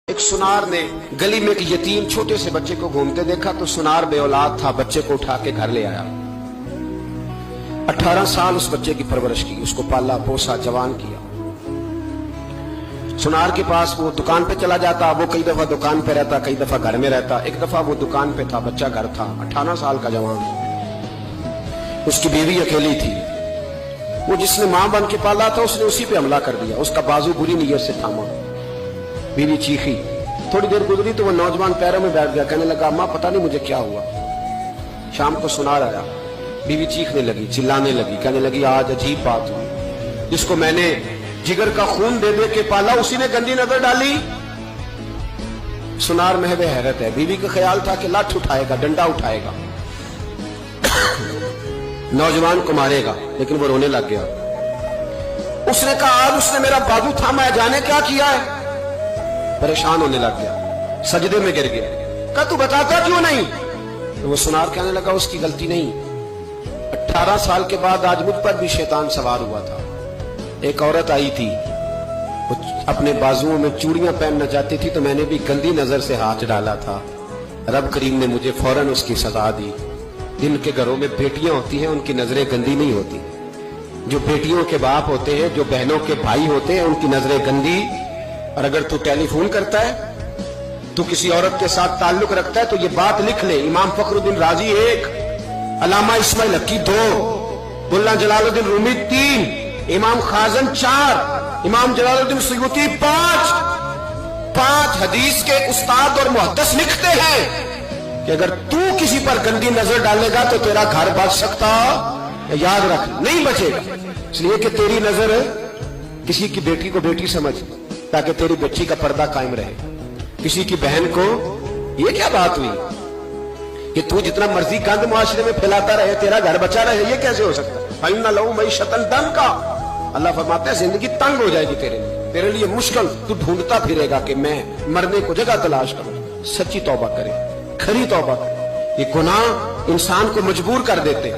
ایک سنار نے گلی میں ایک یتیم چھوٹے سے بچے کو گھومتے دیکھا تو سنار بے اولاد تھا، بچے کو اٹھا کے گھر لے آیا۔ 18 سال اس بچے کی پرورش کی، اس کو پالا پوسا جوان کیا۔ سنار کے پاس وہ دکان پہ چلا جاتا، وہ کئی دفعہ دکان پہ رہتا، کئی دفعہ گھر میں رہتا۔ ایک دفعہ وہ دکان پہ تھا، بچہ گھر تھا، 18 سال کا جوان۔ اس کی بیوی اکیلی تھی، وہ جس نے ماں بن کے پالا تھا اس نے اسی پہ حملہ کر دیا، اس کا بازو بری نیت سے تھاما۔ بیوی چیخی، تھوڑی دیر گزری تو وہ نوجوان پیروں میں بیٹھ گیا، کہنے لگا ماں پتہ نہیں مجھے کیا ہوا۔ شام کو سنار آیا، بیوی چیخنے لگی، چلانے لگی، کہنے لگی آج عجیب بات ہوئی، جس کو میں نے جگر کا خون دے دے کے پالا اسی نے گندی نظر ڈالی۔ سنار محو حیرت ہے، بیوی کا خیال تھا کہ لاٹھ اٹھائے گا، ڈنڈا اٹھائے گا، نوجوان کو مارے گا، لیکن وہ رونے لگ گیا۔ اس نے کہا آج اس نے میرا بازو تھاما ہے، جانے کیا کیا ہے؟ پریشان ہونے لگ گیا، سجدے میں گر گیا، کہا تو بتاتا کیوں نہیں؟ تو وہ سنار کہنے لگا اس کی غلطی نہیں، 18 سال کے بعد آج مجھ پر بھی شیطان سوار ہوا تھا۔ ایک عورت آئی تھی، وہ اپنے بازوؤں میں چوڑیاں پہننا چاہتی تھی تو میں نے بھی گندی نظر سے ہاتھ ڈالا تھا، رب کریم نے مجھے فوراً اس کی سزا دی۔ جن کے گھروں میں بیٹیاں ہوتی ہیں ان کی نظریں گندی نہیں ہوتی، جو بیٹیوں کے باپ ہوتے ہیں، جو بہنوں کے بھائی ہوتے ہیں، ان کی نظریں گندی۔ اور اگر تو ٹیلی فون کرتا ہے، تو کسی عورت کے ساتھ تعلق رکھتا ہے تو یہ بات لکھ لے، امام فخر الدین رازی 1، علامہ اسماعیل حقی 2، ملا جلال الدین رومی 3، امام خازن 4، امام جلال الدین سیوطی 5 حدیث کے استاد اور محدث لکھتے ہیں کہ اگر تو کسی پر گندی نظر ڈالے گا تو تیرا گھر بچ سکتا، یاد رکھ نہیں بچے گا، اس لیے کہ تیری نظر کسی کی بیٹی کو بیٹی سمجھ تاکہ تیری بچی کا پردہ قائم رہے، کسی کی بہن کو یہ کیا بات ہوئی کہ تو جتنا مرضی گند معاشرے میں پھیلاتا رہے تیرا گھر بچا رہے، یہ کیسے ہو سکتا؟ فَإِنَّ لَهُ مَعِيشَةً ضَنْكَ، اللہ فرماتے ہیں زندگی تنگ ہو جائے گی تیرے لیے مشکل، تو ڈھونڈتا پھرے گا کہ میں مرنے کو جگہ تلاش کروں۔ سچی توبہ کرے، کھری توبہ کرے، یہ گناہ انسان کو مجبور کر دیتے